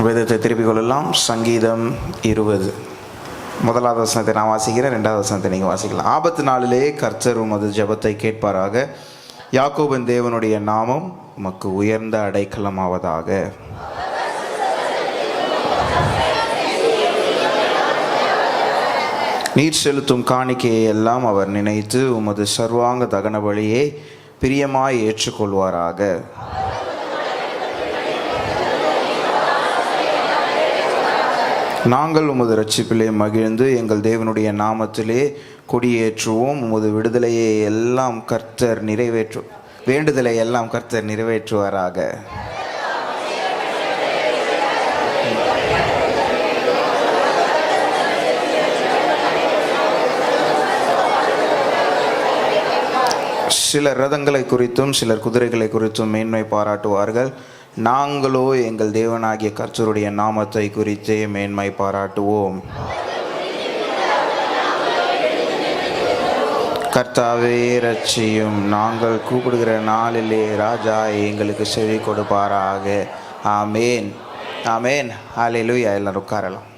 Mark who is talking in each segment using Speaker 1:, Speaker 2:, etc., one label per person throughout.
Speaker 1: வேதத்தை திருப்பிக் கொள்ளலாம். சங்கீதம் 20 முதலாவது வசனத்தை நான் வாசிக்கிறேன், ரெண்டாவது வசனத்தை நீங்கள் வாசிக்கலாம். ஆபத்து நாளிலே கர்த்தர் உமது ஜெபத்தை கேட்பாராக. யாக்கோபின் தேவனுடைய நாமம் உமக்கு உயர்ந்த அடைக்கலமாவதாக. நீர் செலுத்தும் காணிக்கையை எல்லாம் அவர் நினைத்து உமது சர்வாங்க தகன பலியை பிரியமாய் ஏற்றுக்கொள்வாராக. நாங்கள் உமது இரட்சிப்பிலே மகிழ்ந்து எங்கள் தேவனுடைய நாமத்திலே கொடியேற்றுவோம். உமது விடுதலையை எல்லாம் கர்த்தர் வேண்டுதலை எல்லாம் கர்த்தர் நிறைவேற்றுவாராக. சிலர் ரதங்களை குறித்தும் சிலர் குதிரைகளை குறித்தும் மேன்மை பாராட்டுவார்கள். நாங்களோ எங்கள் தேவனாகிய கர்த்தருடைய நாமத்தை குறித்தே மேன்மை பாராட்டுவோம். கர்த்தாவே இரட்சியும், நாங்கள் கூப்பிடுகிற நாளிலே ராஜா எங்களுக்கு செவி கொடுப்பாராக. ஆமேன், ஆமேன், ஹல்லேலூயா. எல்லாரும் உட்காரலாம்.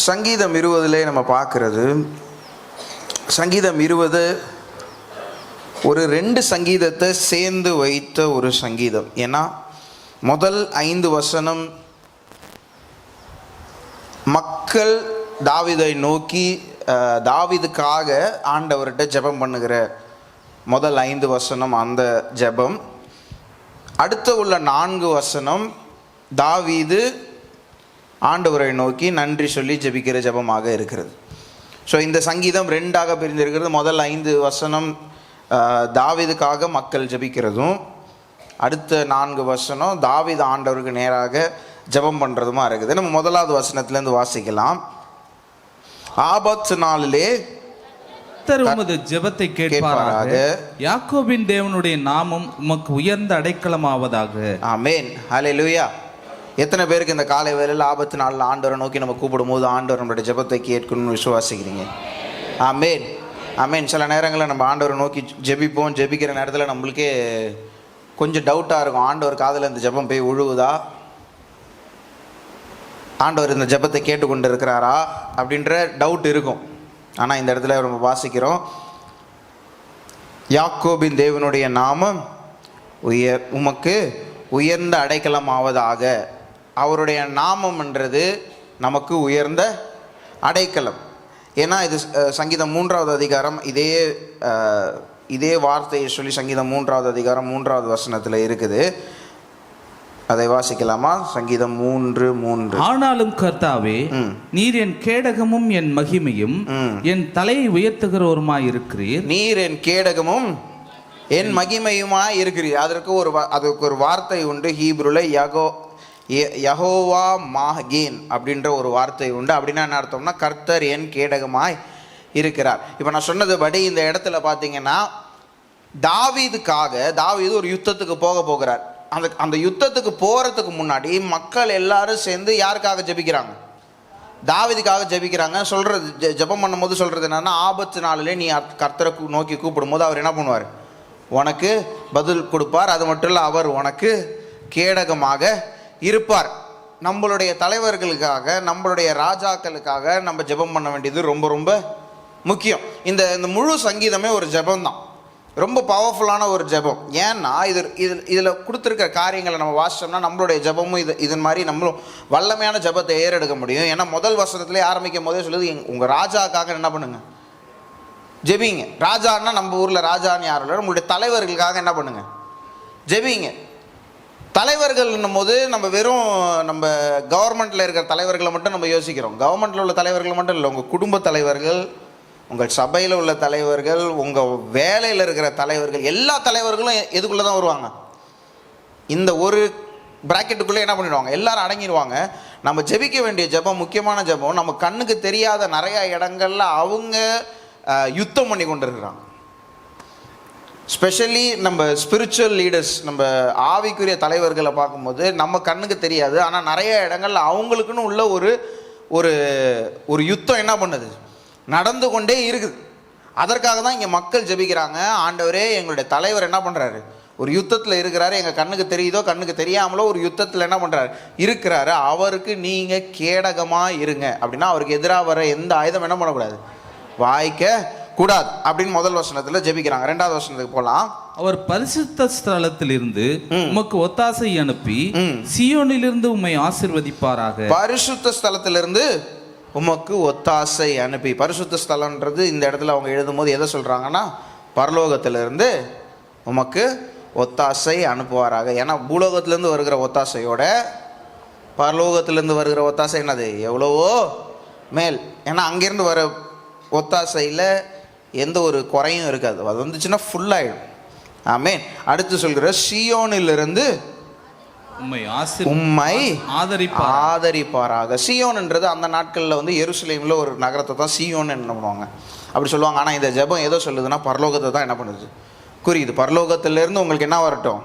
Speaker 1: சங்கீதம் 20 நம்ம பார்க்கறது, சங்கீதம் 20 ஒரு 2 சங்கீதத்தை சேர்ந்து வைத்த ஒரு சங்கீதம். ஏன்னா முதல் 5 வசனம் மக்கள் தாவீதை நோக்கி தாவீதுக்காக ஆண்டவர்கிட்ட ஜெபம் பண்ணுகிற முதல் 5 வசனம் அந்த ஜெபம். அடுத்த உள்ள 4 வசனம் தாவீது ஆண்டவரை நோக்கி நன்றி சொல்லி ஜெபிக்கிற ஜெபமாக இருக்கிறது. ஸோ இந்த சங்கீதம் 2ஆக பிரிந்திருக்கிறது. முதல் 5 வசனம் தாவீதுக்காக மக்கள் ஜெபிக்கிறதும், அடுத்த 4 வசனம் தாவீது ஆண்டவருக்கு நேராக ஜெபம் பண்ணுறதுமா இருக்குது. நம்ம முதலாவது வசனத்திலேருந்து வாசிக்கலாம். ஆபத்து நாளிலே
Speaker 2: உமது ஜெபத்தை கேட்பாராக. யாக்கோபின் தேவனுடைய நாமம் உமக்கு உயர்ந்த அடைக்கலமாவதாக.
Speaker 1: ஆமென், ஹல்லேலூயா. எத்தனை பேருக்கு இந்த காலை வேளையில் ஆபத்து நாளில் ஆண்டவரை நோக்கி நம்ம கூப்பிடும் போது ஆண்டவர் நம்மளுடைய ஜெபத்தை கேட்கணும்னு விசுவாசிக்கிறீங்க? ஆமென், ஆமென். சில நேரங்களில் நம்ம ஆண்டவரை நோக்கி ஜெபிப்போம். ஜெபிக்கிற நேரத்தில் நம்மளுக்கே கொஞ்சம் டவுட்டாக இருக்கும், ஆண்டவர் காதில் இந்த ஜெபம் போய் விழுவுதா, ஆண்டவர் இந்த ஜெபத்தை கேட்டுக்கொண்டு இருக்கிறாரா அப்படின்ற டவுட் இருக்கும். ஆனால் இந்த இடத்துல நம்ம வாசிக்கிறோம், யாக்கோபின் தேவனுடைய நாமம் உமக்கு உயர்ந்த அடைக்கலமாவதாக. அவருடைய நாமம்ன்றது நமக்கு உயர்ந்த அடைக்கலம். ஏன்னா இது சங்கீதம் 3வது அதிகாரம் இதே வார்த்தையை சொல்லி சங்கீதம் 3வது அதிகாரம் 3வது வசனத்தில் இருக்குது. அதை வாசிக்கலாமா? சங்கீதம் 3:3.
Speaker 2: ஆனாலும் கர்த்தாவே, நீர் என் கேடகமும் என் மகிமையும் என் தலையை உயர்த்துகிறவருமாய் இருக்கிறீர்.
Speaker 1: நீர் என் கேடகமும் என் மகிமையுமாய் இருக்கிறீர். அதுக்கு ஒரு வார்த்தை உண்டு. ஹீப்ருல யஹோவா மாஹ்கீன் அப்படின்ற ஒரு வார்த்தை உண்டு. அப்படின்னா என்ன அர்த்தம்னா, கர்த்தர் என் கேடகமாய் இருக்கிறார். இப்போ நான் சொன்னதுபடி இந்த இடத்துல பார்த்தீங்கன்னா தாவீது ஒரு யுத்தத்துக்கு போகிறார். அந்த யுத்தத்துக்கு போகிறதுக்கு முன்னாடி மக்கள் எல்லாரும் சேர்ந்து யாருக்காக ஜெபிக்கிறாங்க? தாவீதுக்காக ஜெபிக்கிறாங்க. சொல்கிறது, ஜெபம் பண்ணும்போது சொல்கிறது என்னன்னா, ஆபத்து நாளிலே நீ கர்த்தரை நோக்கி கூப்பிடும் போது அவர் என்ன பண்ணுவார்? உனக்கு பதில் கொடுப்பார். அது மட்டும் இல்லை, அவர் உனக்கு கேடகமாக இருப்பார். நம்மளுடைய தலைவர்களுக்காக, நம்மளுடைய ராஜாக்களுக்காக நம்ம ஜெபம் பண்ண வேண்டியது ரொம்ப ரொம்ப முக்கியம். இந்த முழு சங்கீதமே ஒரு ஜெபம் தான், ரொம்ப பவர்ஃபுல்லான ஒரு ஜெபம். ஏன்னா இதில் கொடுத்துருக்கிற காரியங்களை நம்ம வாசிச்சோம்னா நம்மளுடைய ஜெபமும் இதன் மாதிரி நம்மளும் வல்லமையான ஜெபத்தை ஏறெடுக்க முடியும். ஏன்னா முதல் வசனத்திலே ஆரம்பிக்கும் போதே சொல்லுது, உங்கள் ராஜாக்காக என்ன பண்ணுங்க? ஜெபிங்க. ராஜான்னா நம்ம ஊரில் ராஜான்னு யாரும் இல்லை, நம்மளுடைய தலைவர்களுக்காக என்ன பண்ணுங்க? ஜெபிங்க. தலைவர்கள்னும் போது நம்ம வெறும் நம்ம கவர்மெண்ட்டில் இருக்கிற தலைவர்களை மட்டும் நம்ம யோசிக்கிறோம். கவர்மெண்ட்டில் உள்ள தலைவர்கள் மட்டும் இல்லை, உங்கள் குடும்ப தலைவர்கள், உங்கள் சபையில் உள்ள தலைவர்கள், உங்கள் வேலையில் இருக்கிற தலைவர்கள், எல்லா தலைவர்களும் எதுக்குள்ளே தான் வருவாங்க? இந்த ஒரு பிராக்கெட்டுக்குள்ளே என்ன பண்ணிடுவாங்க? எல்லாரும் அடங்கிடுவாங்க. நம்ம ஜெபிக்க வேண்டிய ஜெபம், முக்கியமான ஜெபம், நம்ம கண்ணுக்கு தெரியாத நிறையா இடங்கள்ல அவங்க யுத்தம் பண்ணி கொண்டு இருக்கிறாங்க. ஸ்பெஷலி நம்ம ஸ்பிரிச்சுவல் லீடர்ஸ், நம்ம ஆவிக்குரிய தலைவர்களை பார்க்கும்போது நம்ம கண்ணுக்கு தெரியாது, ஆனால் நிறைய இடங்கள்ல அவங்களுக்குன்னு உள்ள ஒரு ஒரு யுத்தம் என்ன பண்ணுது? நடந்து கொண்டே இருக்குது. அதற்காக தான் இங்கே மக்கள் ஜெபிக்கிறாங்க. ஆண்டவரே, எங்களுடைய தலைவர் என்ன பண்ணுறாரு, ஒரு யுத்தத்தில் இருக்கிறாரு, எங்கள் கண்ணுக்கு தெரியுதோ கண்ணுக்கு தெரியாமலோ ஒரு யுத்தத்தில் என்ன பண்ணுறாரு இருக்கிறாரு, அவருக்கு நீங்கள் கேடகமாக இருங்க அப்படின்னா அவருக்கு எதிராக வர எந்த ஆயுதம் என்ன பண்ணக்கூடாது, வாய்க்க கூடாது அப்படின்னு முதல் வசனத்தில் ஜெபிக்கிறாங்க. 2வது வசனத்துக்கு போகலாம்.
Speaker 2: அவர் பரிசுத்த ஸ்தலத்திலிருந்து உமக்கு ஒத்தாசை அனுப்பி சீயோனிலிருந்து உம்மை ஆசீர்வதிப்பாராக.
Speaker 1: பரிசுத்த ஸ்தலத்திலிருந்து உமக்கு ஒத்தாசை அனுப்பி. பரிசுத்த ஸ்தலம்ன்றது இந்த இடத்துல அவங்க எழுதும்போது எதை சொல்கிறாங்கன்னா, பரலோகத்திலிருந்து உமக்கு ஒத்தாசை அனுப்புவாராக. ஏன்னா பூலோகத்திலேருந்து வருகிற ஒத்தாசையோட பரலோகத்திலேருந்து வருகிற ஒத்தாசை என்னது, எவ்வளவோ மேல். ஏன்னா அங்கேருந்து வர ஒத்தாசையில் எந்த ஒரு குறையும் இருக்காது, அது வந்துச்சுன்னா ஃபுல்லாகிடும். ஆமென். அடுத்து சொல்கிற சீயோனிலிருந்து உம்மை ஆதரிப்பாராக. சீயோன்ன்றது அந்த நாட்களில் வந்து எருசலேமில் ஒரு நகரத்தை தான் சீயோன்னு என்ன பண்ணுவாங்க, அப்படி சொல்லுவாங்க. ஆனால் இந்த ஜெபம் எதோ சொல்லுதுன்னா பரலோகத்தை தான் என்ன பண்ணுது, குறியுது. பரலோகத்திலேருந்து உங்களுக்கு என்ன வரட்டும்,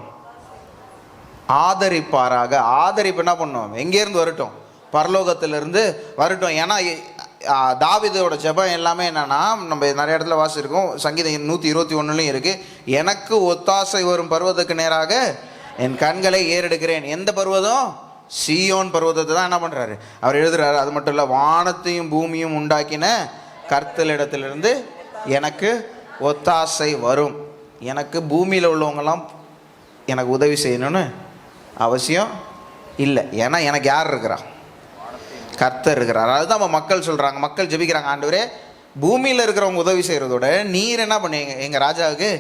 Speaker 1: ஆதரிப்பாராக. ஆதரிப்பு என்ன பண்ணுவோம், எங்கேருந்து வரட்டும், பரலோகத்திலிருந்து வரட்டும். ஏன்னா தாவீதோட ஜெபம் எல்லாமே என்னன்னா, நம்ம நிறைய இடத்துல வாசிச்சிருக்கோம், சங்கீதம் 121 இருக்குது, எனக்கு ஒத்தாசை வரும் பர்வதத்துக்கு நேராக என் கண்களை ஏறெடுக்கிறேன். எந்த பர்வதம், சீயோன் பர்வதத்தை தான் என்ன பண்ணுறாரு அவர் எழுதுறாரு. அது மட்டும் இல்லை, வானத்தையும் பூமியும் உண்டாக்கின கர்த்தரிடத்திலிருந்து எனக்கு ஒத்தாசை வரும். எனக்கு பூமியில் உள்ளவங்கெல்லாம் எனக்கு உதவி செய்யணும்னு அவசியம் இல்லை, ஏன்னா எனக்கு யார் இருக்கிறா, கர்த்தர் இருக்கிறார். அதுதான் நம்ம மக்கள் சொல்கிறாங்க, மக்கள் ஜெபிக்கிறாங்க, ஆண்டவரே பூமியில் இருக்கிறவங்க உதவி செய்கிறதோட நீர் என்ன பண்ணுவீங்க, எங்கள் ராஜாவுக்கு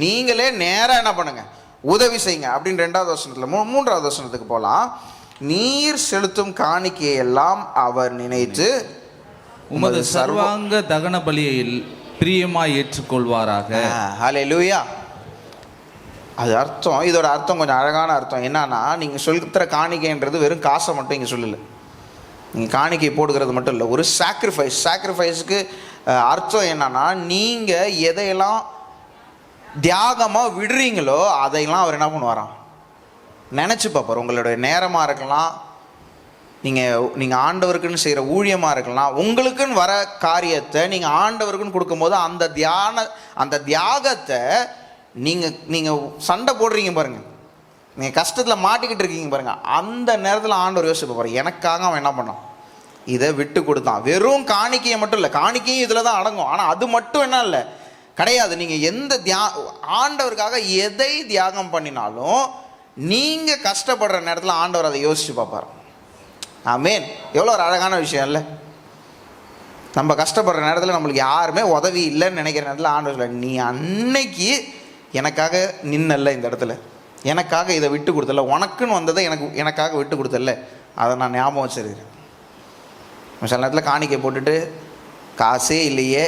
Speaker 1: நீங்களே நேராக என்ன பண்ணுங்க, உதவி செய்யுங்க அப்படின்னு 2வது வசனத்தில். 3வது வசனத்துக்கு போகலாம். நீர் செலுத்தும் காணிக்கையெல்லாம் அவர் நினைத்து
Speaker 2: உமது சர்வாங்க தகன பலியில் பிரியமாய் ஏற்றுக்கொள்வாராக.
Speaker 1: ஹல்லேலூயா. அது அர்த்தம், இதோட அர்த்தம் கொஞ்சம் அழகான அர்த்தம். என்னன்னா, நீங்கள் செலுத்துகிற காணிக்கைன்றது வெறும் காசை மட்டும் இங்கே சொல்லலை, நீங்கள் காணிக்கை போடுகிறது மட்டும் இல்லை, ஒரு சாக்ரிஃபைஸ். சாக்ரிஃபைஸுக்கு அர்த்தம் என்னன்னா, நீங்கள் எதையெல்லாம் தியாகமாக விடுறீங்களோ அதையெல்லாம் அவர் என்ன பண்ணுவாராம், நினச்சி பார்ப்பார். உங்களுடைய நேரமாக இருக்கலாம், நீங்கள் ஆண்டவருக்குன்னு செய்கிற ஊழியமாக இருக்கலாம், உங்களுக்குன்னு வர காரியத்தை நீங்கள் ஆண்டவருக்குன்னு கொடுக்கும்போது அந்த தியாகத்தை நீங்கள் சண்டை போடுறீங்க பாருங்கள், நீங்கள் கஷ்டத்தில் மாட்டிக்கிட்டு இருக்கீங்க பாருங்கள், அந்த நேரத்தில் ஆண்டவர் யோசிச்சு பாரு, எனக்காக அவன் என்ன பண்ணான், இதை விட்டு கொடுத்தான். வெறும் காணிக்கையை மட்டும் இல்லை, காணிக்கையும் இதில் தான் அடங்கும். ஆனால் அது மட்டும் என்ன இல்லை, கிடையாது. நீங்கள் எந்த ஆண்டவருக்காக எதை தியாகம் பண்ணினாலும் நீங்கள் கஷ்டப்படுற நேரத்தில் ஆண்டவர் அதை யோசித்து பார்ப்பார். ஆமென். எவ்வளோ ஒரு அழகான விஷயம் இல்லை. நம்ம கஷ்டப்படுற நேரத்தில் நம்மளுக்கு யாருமே உதவி இல்லைன்னு நினைக்கிற நேரத்தில் ஆண்டவர் சொல்ல, நீ அன்னைக்கு எனக்காக நின்னல்ல, இந்த இடத்துல எனக்காக இதை விட்டு கொடுத்தல, உனக்குன்னு வந்ததை எனக்காக விட்டு கொடுத்தல, அதை நான் ஞாபகம் வச்சிருக்கிறேன். சில நேரத்தில் காணிக்கை போட்டுட்டு காசே இல்லையே,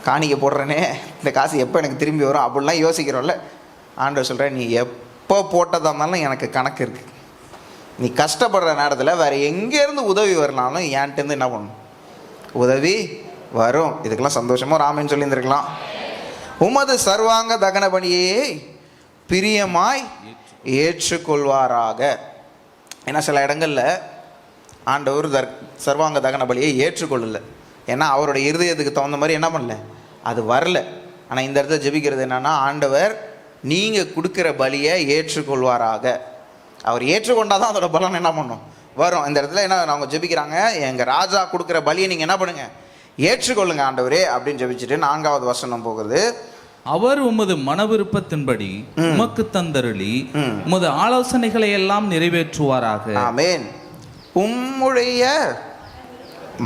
Speaker 1: காணிக்கை போடுறேனே, இந்த காசு எப்போ எனக்கு திரும்பி வரும் அப்படிலாம் யோசிக்கிறோம்ல. ஆண்டவர் சொல்கிறேன், நீ எப்போ போட்டதாக இருந்தாலும் எனக்கு கணக்கு இருக்குது. நீ கஷ்டப்படுற நேரத்தில் வேறு எங்கேருந்து உதவி வரலாம்னு என்கிட்டேருந்து என்ன பண்ணணும், உதவி வரும். இதுக்கெல்லாம் சந்தோஷமாக ராமன் சொல்லியிருந்துருக்கலாம். உமது சர்வாங்க தகன பலியை பிரியமாய் ஏற்றுக்கொள்வாராக. ஏன்னா சில இடங்களில் ஆண்டவர் சர்வாங்க தகன பலியை ஏற்றுக்கொள்ளலை, ஏன்னா அவருடைய இருதயத்துக்கு தகுந்த மாதிரி என்ன பண்ணல, அது வரல. ஆனால் இந்த இடத்துல ஜெபிக்கிறது என்னன்னா, ஆண்டவர் நீங்கள் கொடுக்குற பலியை ஏற்றுக்கொள்வாராக. அவர் ஏற்றுக்கொண்டால் தான் அதோட பலன் என்ன பண்ணும், வரும். இந்த இடத்துல என்ன அவங்க ஜெபிக்கிறாங்க, எங்கள் ராஜா கொடுக்குற பலியை நீங்கள் என்ன பண்ணுங்க, ஏற்றுக்கொள்ளுங்க ஆண்டவரே அப்படின்னு ஜெபிச்சுட்டு 4வது வசனம் போகுது.
Speaker 2: அவர் உமது மன விருப்பத்தின்படி உமக்கு தந்தருளி உமது ஆலோசனைகளை எல்லாம் நிறைவேற்றுவாராக.
Speaker 1: ஆமென். உம்முடைய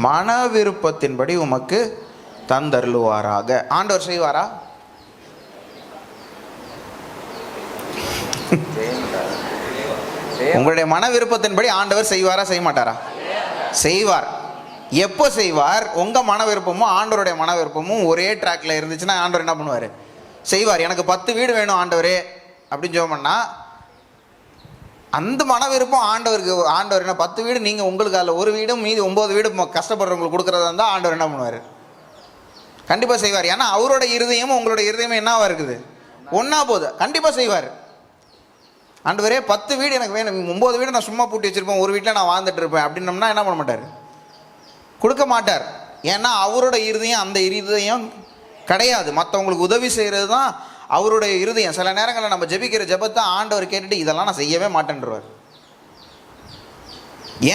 Speaker 1: மன விருப்பத்தின்படி உமக்கு தந்தருளுவாராக. ஆண்டவர் செய்வாரா? உங்களுடைய மன விருப்பத்தின்படி ஆண்டவர் செய்வாரா, செய்ய மாட்டாரா? செய்வார். எப்போ செய்வார்? உங்கள் மன விருப்பமும் ஆண்டவருடைய மன விருப்பமும் ஒரே ட்ராக்ல இருந்துச்சுன்னா ஆண்டவர் என்ன பண்ணுவார், செய்வார். எனக்கு 10 வீடு வேணும் ஆண்டவரே அப்படின்னு ஜெபம் பண்ணா, அந்த மன விருப்பம் ஆண்டவர் என்ன 10 வீடு நீங்கள் உங்களுக்கு அதில் ஒரு வீடும் மீதி 9 வீடு கஷ்டப்படுறவங்களுக்கு கொடுக்குறதா இருந்தால் ஆண்டவர் என்ன பண்ணுவார், கண்டிப்பாக செய்வார். ஏன்னா அவரோட இருதயமும் உங்களோட இருதயமும் என்னவா இருக்குது, ஒன்றா போகுது. கண்டிப்பாக செய்வார். ஆண்டவரே 10 வீடு எனக்கு வேணும், 9 வீடு நான் சும்மா பூட்டி வச்சுருப்பேன், ஒரு வீட்டில் நான் வாழ்ந்துட்டு இருப்பேன் அப்படின்னம்னா என்ன பண்ண மாட்டார், கொடுக்க மாட்டார். ஏன்னா அவரோட இருதயம் அந்த இருதயம் கிடையாது. மற்றவங்களுக்கு உதவி செய்கிறது தான் அவருடைய இருதயம். சில நேரங்களில் நம்ம ஜெபிக்கிற ஜெபத்தை ஆண்டவர் கேட்டுட்டு இதெல்லாம் நான் செய்யவே மாட்டேன்றவர்.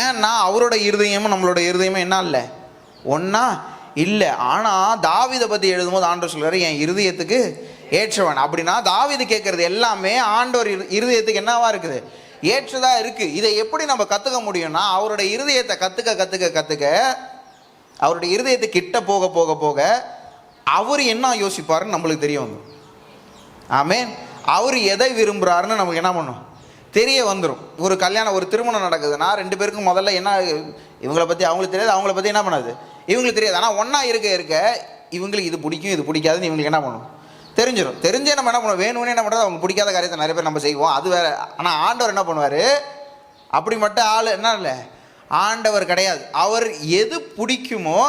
Speaker 1: ஏன்னா அவரோட இருதயமும் நம்மளோட இருதயமும் என்ன இல்லை, ஒன்றா இல்லை. ஆனால் தாவீதை பற்றி எழுதும்போது ஆண்டவர் சொல்கிறார், என் இருதயத்துக்கு ஏற்றவன். அப்படின்னா தாவீது கேட்குறது எல்லாமே ஆண்டவர் இருதயத்துக்கு என்னவா இருக்குது, ஏற்றதாக இருக்குது. இதை எப்படி நம்ம கற்றுக்க முடியும்னா, அவருடைய இருதயத்தை கற்றுக்க அவருடைய இருதயத்தை கிட்ட போக போக போக அவர் என்ன யோசிப்பாருன்னு நம்மளுக்கு தெரிய வந்துடும். ஆமென். அவர் எதை விரும்புகிறாருன்னு நமக்கு என்ன பண்ணும், தெரிய வந்துடும். ஒரு கல்யாணம், ஒரு திருமணம் நடக்குதுன்னா 2 பேருக்கும் முதல்ல என்ன, இவங்களை பற்றி அவங்களுக்கு தெரியாது, அவங்கள பற்றி என்ன பண்ணாது இவங்களுக்கு தெரியாது. ஆனால் ஒன்றா இருக்க இவங்களுக்கு இது பிடிக்கும் இது பிடிக்காதுன்னு இவங்களுக்கு என்ன பண்ணும், தெரிஞ்சிடும். தெரிஞ்சே நம்ம என்ன பண்ணுவோம், வேணும்னே என்ன பண்ணுறது, அவங்க பிடிக்காத காரியத்தை நிறைய பேர் நம்ம செய்வோம், அது வேறு. ஆனால் ஆண்டவர் என்ன பண்ணுவார், அப்படி மட்டும் ஆள் என்ன இல்லை, ஆண்டவர் கிடையாது. அவர் எது பிடிக்குமோ,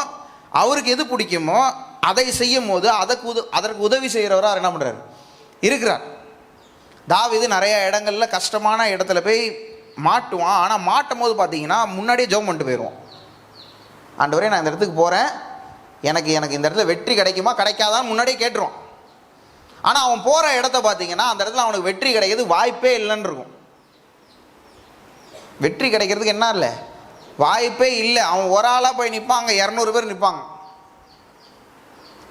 Speaker 1: அவருக்கு எது பிடிக்குமோ அதை செய்யும் போது அதற்கு உதவி செய்கிறவராக என்ன பண்ணுறாரு, இருக்கிறார். தாவீது நிறைய இடங்களில் கஷ்டமான இடத்துல போய் மாட்டுவான். ஆனால் மாட்டும் போது பார்த்தீங்கன்னா முன்னாடியே ஜெபம் பண்ணிட்டு போயிடுவான். ஆண்டவரே நான் இந்த இடத்துக்கு போகிறேன், எனக்கு இந்த இடத்துல வெற்றி கிடைக்குமா கிடைக்காதான்னு முன்னாடியே கேட்டுருவான். ஆனால் அவன் போகிற இடத்த பார்த்தீங்கன்னா அந்த இடத்துல அவனுக்கு வெற்றி கிடைக்கிறது வாய்ப்பே இல்லைன்னு இருக்கும். வெற்றி கிடைக்கிறதுக்கு என்ன இல்லை, வாய்ப்பே இல்லை. அவன் ஒரு ஆளாக போய் நிற்பான், அங்கே 200 பேர் நிற்பாங்க.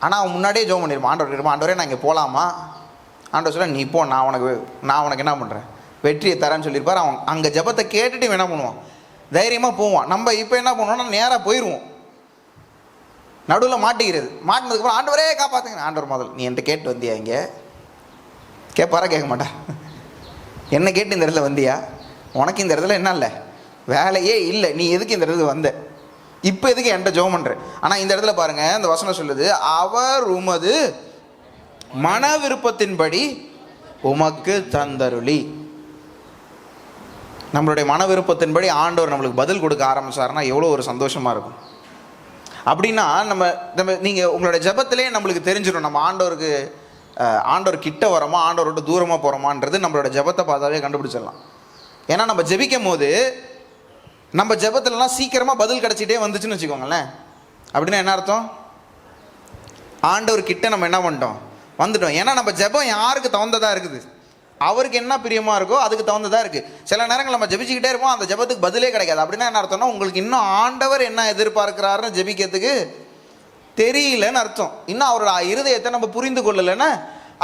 Speaker 1: ஆனால் அவன் முன்னாடியே ஜெபம் பண்ணியிருப்பான். ஆண்டவர் ஆண்டவரே நான் இங்கே போகலாமா, ஆண்டவர் சொல்ல நீ போ, நான் உனக்கு என்ன பண்ணுறேன், வெற்றியை தரேன்னு சொல்லியிருப்பார். அவன் அங்கே ஜெபத்தை கேட்டுட்டு என்ன பண்ணுவான், தைரியமாக போவான். நம்ம இப்போ என்ன பண்ணுவோம்னா நேராக போயிடுவோம், நடுவில் மாட்டிக்கிறது. மாட்டினதுக்கப்புறம் ஆண்டவரே காப்பாற்றுங்க. ஆண்டவர் முதல் நீ என்கிட்ட கேட்டு வந்தியா, இங்கே கேட்பாரா கேட்க மாட்டா, என்ன கேட்டு இந்த இடத்துல வந்தியா, உனக்கு இந்த இடத்துல என்ன இல்லை, வேலையே இல்லை, நீ எதுக்கு இந்த இடத்துக்கு வந்த, இப்போ எதுக்கு என்கிட்ட ஜெபம் பண்ணுற. ஆனால் இந்த இடத்துல பாருங்கள், இந்த வசனம் சொல்லுது, அவர் உமது மன விருப்பத்தின்படி உமக்கு தந்தருளி. நம்மளுடைய மன விருப்பத்தின்படி ஆண்டவர் நம்மளுக்கு பதில் கொடுக்க ஆரம்பிச்சாருன்னா எவ்வளோ ஒரு சந்தோஷமாக இருக்கும். அப்படின்னா நம்ம நீங்கள் உங்களோட ஜெபத்திலே நம்மளுக்கு தெரிஞ்சிடும், நம்ம ஆண்டவர் கிட்ட வரோமா ஆண்டவரோட தூரமாக போகிறோமான்றது நம்மளோட ஜெபத்தை பார்த்தாவே கண்டுபிடிச்சிடலாம். ஏன்னா நம்ம ஜெபிக்கும் போது நம்ம ஜெபத்துலலாம் சீக்கிரமாக பதில் கிடச்சிட்டே வந்துச்சுன்னு வச்சுக்கோங்களேன். அப்படின்னா என்ன அர்த்தம், ஆண்டவர் கிட்ட நம்ம என்ன பண்ணிட்டோம், வந்துட்டோம். ஏன்னா நம்ம ஜெபம் யாருக்கு தகுந்ததாக இருக்குது, அவருக்கு என்ன பிரியமாக இருக்கோ அதுக்கு தகுந்ததாக இருக்குது. சில நேரங்கள் நம்ம ஜெபிச்சுக்கிட்டே இருப்போம், அந்த ஜெபத்துக்கு பதிலே கிடைக்காது. அப்படின்னா என்ன அர்த்தம்னா, உங்களுக்கு இன்னும் ஆண்டவர் என்ன எதிர்பார்க்கிறாருன்னு ஜெபிக்கிறதுக்கு தெரியலன்னு அர்த்தம். இன்னும் அவரோட இருதயத்தை நம்ம புரிந்து கொள்ளலைன்னு